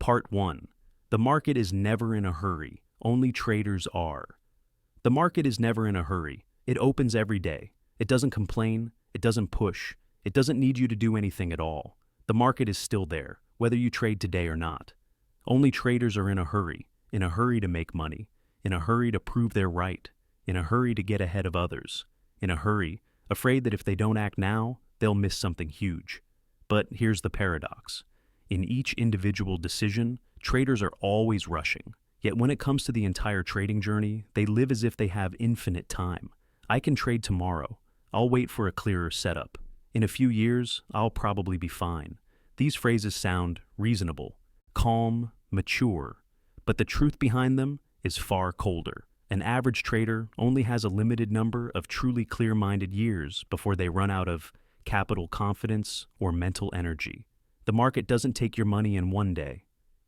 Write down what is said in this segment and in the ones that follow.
Part 1. The market is never in a hurry. Only traders are. The market is never in a hurry. It opens every day. It doesn't complain. It doesn't push. It doesn't need you to do anything at all. The market is still there, whether you trade today or not. Only traders are in a hurry to make money, in a hurry to prove they're right, in a hurry to get ahead of others, in a hurry, afraid that if they don't act now, they'll miss something huge. But here's the paradox. In each individual decision, traders are always rushing. Yet when it comes to the entire trading journey, they live as if they have infinite time. I can trade tomorrow. I'll wait for a clearer setup. In a few years, I'll probably be fine. These phrases sound reasonable, calm, mature, but the truth behind them is far colder. An average trader only has a limited number of truly clear-minded years before they run out of capital confidence or mental energy. The market doesn't take your money in one day.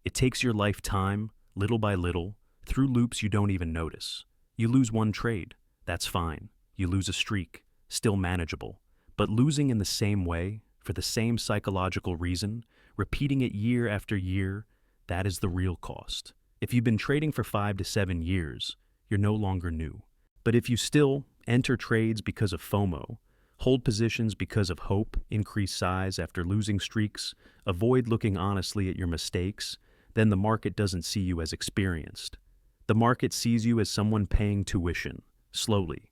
It takes your lifetime, little by little, through loops you don't even notice. You lose one trade, that's fine. You lose a streak, still manageable. But losing in the same way, for the same psychological reason, repeating it year after year, that is the real cost. If you've been trading for 5 to 7 years, you're no longer new. But if you still enter trades because of FOMO, hold positions because of hope, increase size after losing streaks, avoid looking honestly at your mistakes, then the market doesn't see you as experienced. The market sees you as someone paying tuition, slowly.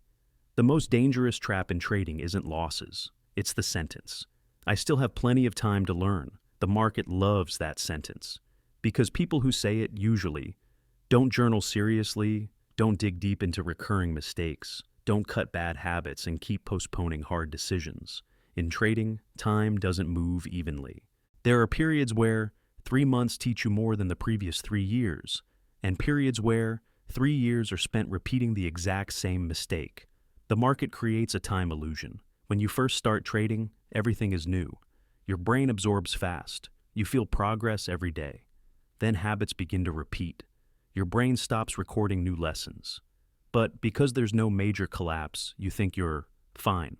The most dangerous trap in trading isn't losses, it's the sentence. I still have plenty of time to learn. The market loves that sentence. Because people who say it usually don't journal seriously, don't dig deep into recurring mistakes, don't cut bad habits and keep postponing hard decisions. In trading, time doesn't move evenly. There are periods where 3 months teach you more than the previous 3 years, and periods where 3 years are spent repeating the exact same mistake. The market creates a time illusion. When you first start trading, everything is new. Your brain absorbs fast. You feel progress every day. Then habits begin to repeat. Your brain stops recording new lessons. But because there's no major collapse, you think you're fine.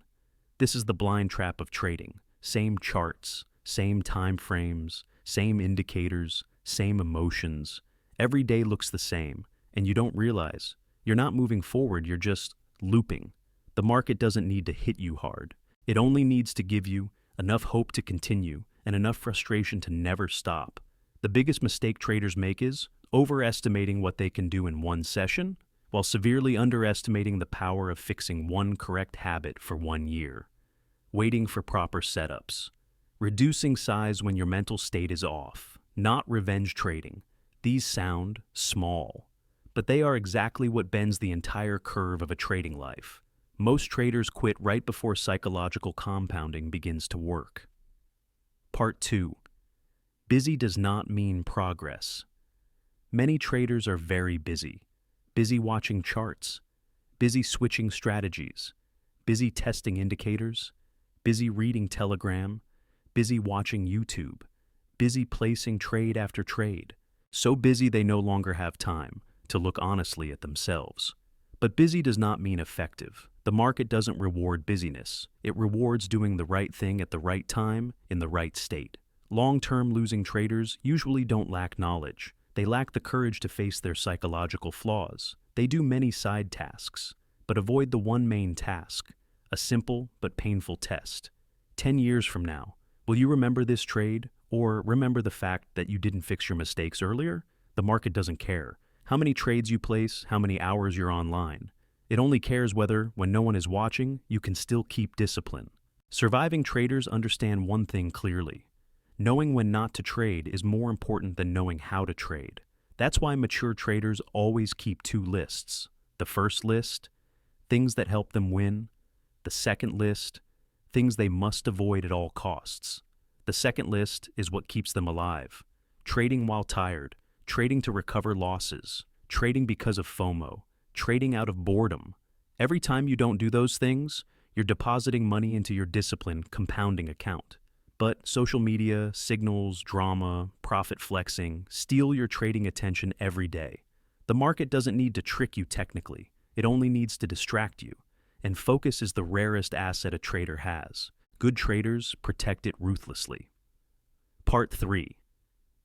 This is the blind trap of trading. Same charts, same time frames, same indicators, same emotions. Every day looks the same, and you don't realize. You're not moving forward, you're just looping. The market doesn't need to hit you hard. It only needs to give you enough hope to continue and enough frustration to never stop. The biggest mistake traders make is overestimating what they can do in one session, while severely underestimating the power of fixing one correct habit for 1 year. Waiting for proper setups. Reducing size when your mental state is off. Not revenge trading. These sound small, but they are exactly what bends the entire curve of a trading life. Most traders quit right before psychological compounding begins to work. Part 2. Busy does not mean progress. Many traders are very busy. Busy watching charts, busy switching strategies, busy testing indicators, busy reading Telegram, busy watching YouTube, busy placing trade after trade. So busy they no longer have time to look honestly at themselves. But busy does not mean effective. The market doesn't reward busyness. It rewards doing the right thing at the right time in the right state. Long-term losing traders usually don't lack knowledge. They lack the courage to face their psychological flaws. They do many side tasks, but avoid the one main task, a simple but painful test. 10 years from now, will you remember this trade or remember the fact that you didn't fix your mistakes earlier? The market doesn't care how many trades you place, how many hours you're online. It only cares whether, when no one is watching, you can still keep discipline. Surviving traders understand one thing clearly. Knowing when not to trade is more important than knowing how to trade. That's why mature traders always keep 2 lists. The first list, things that help them win. The second list, things they must avoid at all costs. The second list is what keeps them alive. Trading while tired, trading to recover losses, trading because of FOMO, trading out of boredom. Every time you don't do those things, you're depositing money into your discipline compounding account. But social media, signals, drama, profit flexing steal your trading attention every day. The market doesn't need to trick you technically. It only needs to distract you. And focus is the rarest asset a trader has. Good traders protect it ruthlessly. Part 3.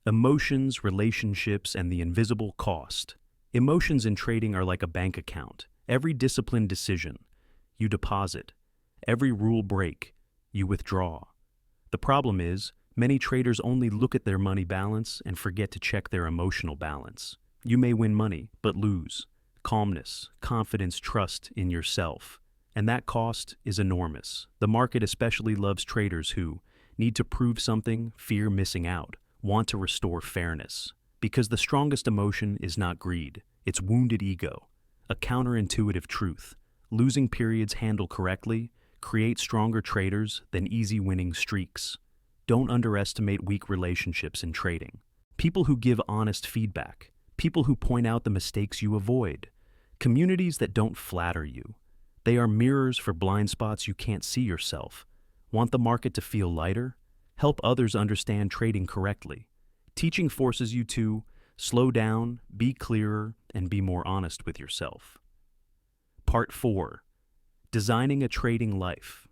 Emotions, relationships, and the invisible cost. Emotions in trading are like a bank account. Every disciplined decision, you deposit. Every rule break, you withdraw. The problem is, many traders only look at their money balance and forget to check their emotional balance. You may win money, but lose calmness, confidence, trust in yourself. And that cost is enormous. The market especially loves traders who need to prove something, fear missing out, want to restore fairness. Because the strongest emotion is not greed, it's wounded ego, a counterintuitive truth. Losing periods handled correctly create stronger traders than easy winning streaks. Don't underestimate weak relationships in trading. People who give honest feedback, people who point out the mistakes you avoid, communities that don't flatter you. They are mirrors for blind spots you can't see yourself. Want the market to feel lighter? Help others understand trading correctly. Teaching forces you to slow down, be clearer, and be more honest with yourself. Part 4. Designing a trading life.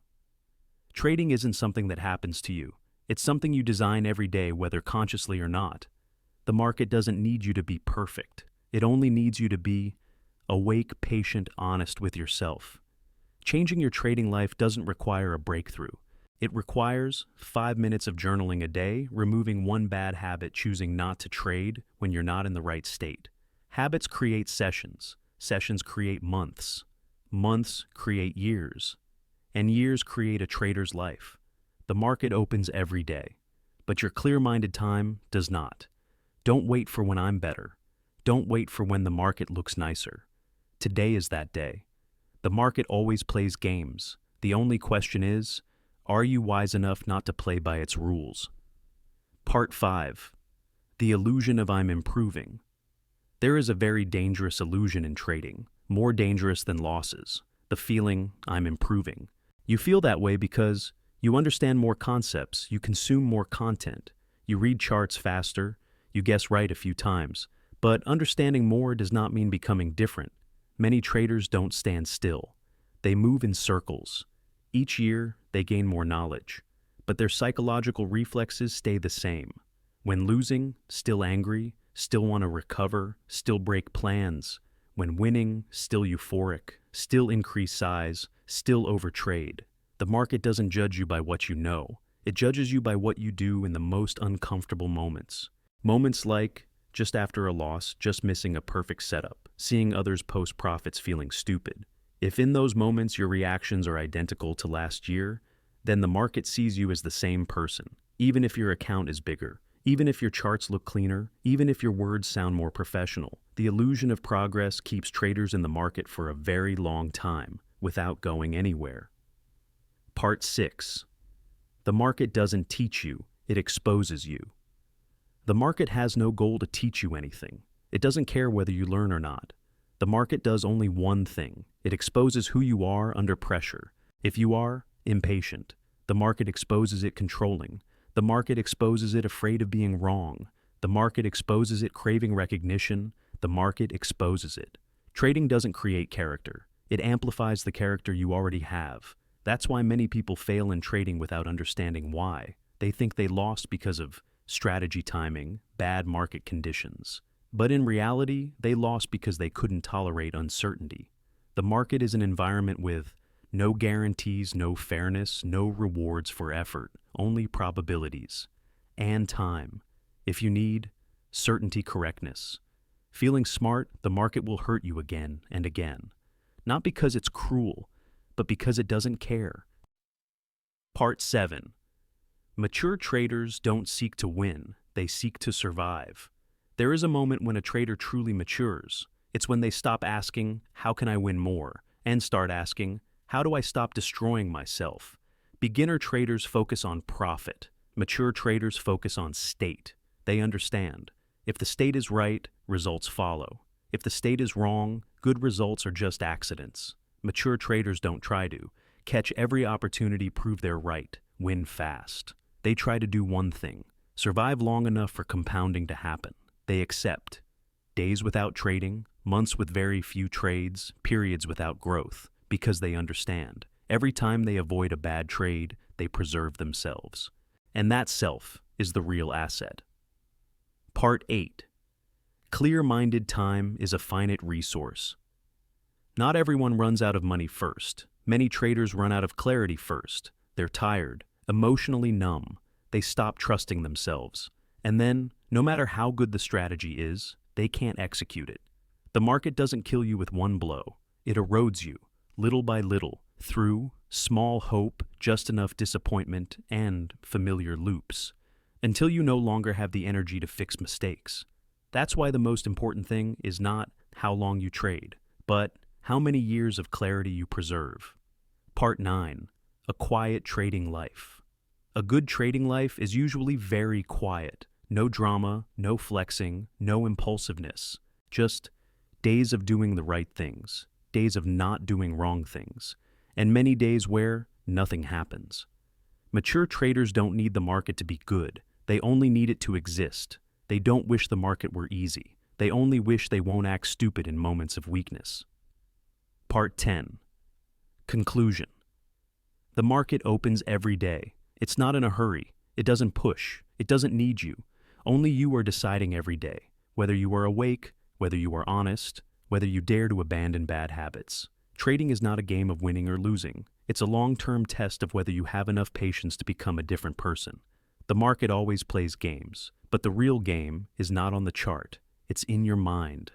Trading isn't something that happens to you. It's something you design every day, whether consciously or not. The market doesn't need you to be perfect. It only needs you to be awake, patient, honest with yourself. Changing your trading life doesn't require a breakthrough. It requires 5 minutes of journaling a day, removing one bad habit, choosing not to trade when you're not in the right state. Habits create sessions. Sessions create months. Months create years. And years create a trader's life. The market opens every day, but your clear-minded time does not. Don't wait for when I'm better. Don't wait for when the market looks nicer. Today is that day. The market always plays games. The only question is, are you wise enough not to play by its rules? Part 5. The illusion of I'm improving. There is a very dangerous illusion in trading, more dangerous than losses. The feeling I'm improving. You feel that way because you understand more concepts, you consume more content, you read charts faster, you guess right a few times. But understanding more does not mean becoming different. Many traders don't stand still. They move in circles. Each year, they gain more knowledge, but their psychological reflexes stay the same. When losing, still angry, still want to recover, still break plans. When winning, still euphoric, still increase size, still overtrade. The market doesn't judge you by what you know. It judges you by what you do in the most uncomfortable moments. Moments like just after a loss, just missing a perfect setup, seeing others post profits feeling stupid. If in those moments your reactions are identical to last year, then the market sees you as the same person, even if your account is bigger, even if your charts look cleaner, even if your words sound more professional. The illusion of progress keeps traders in the market for a very long time without going anywhere. Part 6. The market doesn't teach you, it exposes you. The market has no goal to teach you anything. It doesn't care whether you learn or not. The market does only one thing. It exposes who you are under pressure. If you are impatient, the market exposes it controlling. The market exposes it afraid of being wrong. The market exposes it craving recognition. The market exposes it. Trading doesn't create character. It amplifies the character you already have. That's why many people fail in trading without understanding why. They think they lost because of strategy timing, bad market conditions. But in reality, they lost because they couldn't tolerate uncertainty. The market is an environment with no guarantees, no fairness, no rewards for effort, only probabilities. And time. If you need certainty, correctness. Feeling smart, the market will hurt you again and again. Not because it's cruel, but because it doesn't care. Part 7. Mature traders don't seek to win, they seek to survive. There is a moment when a trader truly matures. It's when they stop asking, how can I win more? And start asking, how do I stop destroying myself? Beginner traders focus on profit. Mature traders focus on state. They understand. If the state is right, results follow. If the state is wrong, good results are just accidents. Mature traders don't try to catch every opportunity, prove they're right, win fast. They try to do one thing, survive long enough for compounding to happen. They accept days without trading, months with very few trades, periods without growth, because they understand. Every time they avoid a bad trade, they preserve themselves. And that self is the real asset. Part 8. Clear-minded time is a finite resource. Not everyone runs out of money first. Many traders run out of clarity first. They're tired, emotionally numb. They stop trusting themselves. And then, no matter how good the strategy is, they can't execute it. The market doesn't kill you with one blow. It erodes you, little by little, through small hope, just enough disappointment, and familiar loops, until you no longer have the energy to fix mistakes. That's why the most important thing is not how long you trade, but how many years of clarity you preserve. Part 9. A quiet trading life. A good trading life is usually very quiet. No drama, no flexing, no impulsiveness. Just days of doing the right things, days of not doing wrong things, and many days where nothing happens. Mature traders don't need the market to be good. They only need it to exist. They don't wish the market were easy. They only wish they won't act stupid in moments of weakness. Part 10. Conclusion. The market opens every day. It's not in a hurry. It doesn't push. It doesn't need you. Only you are deciding every day, whether you are awake, whether you are honest, whether you dare to abandon bad habits. Trading is not a game of winning or losing. It's a long-term test of whether you have enough patience to become a different person. The market always plays games, but the real game is not on the chart. It's in your mind.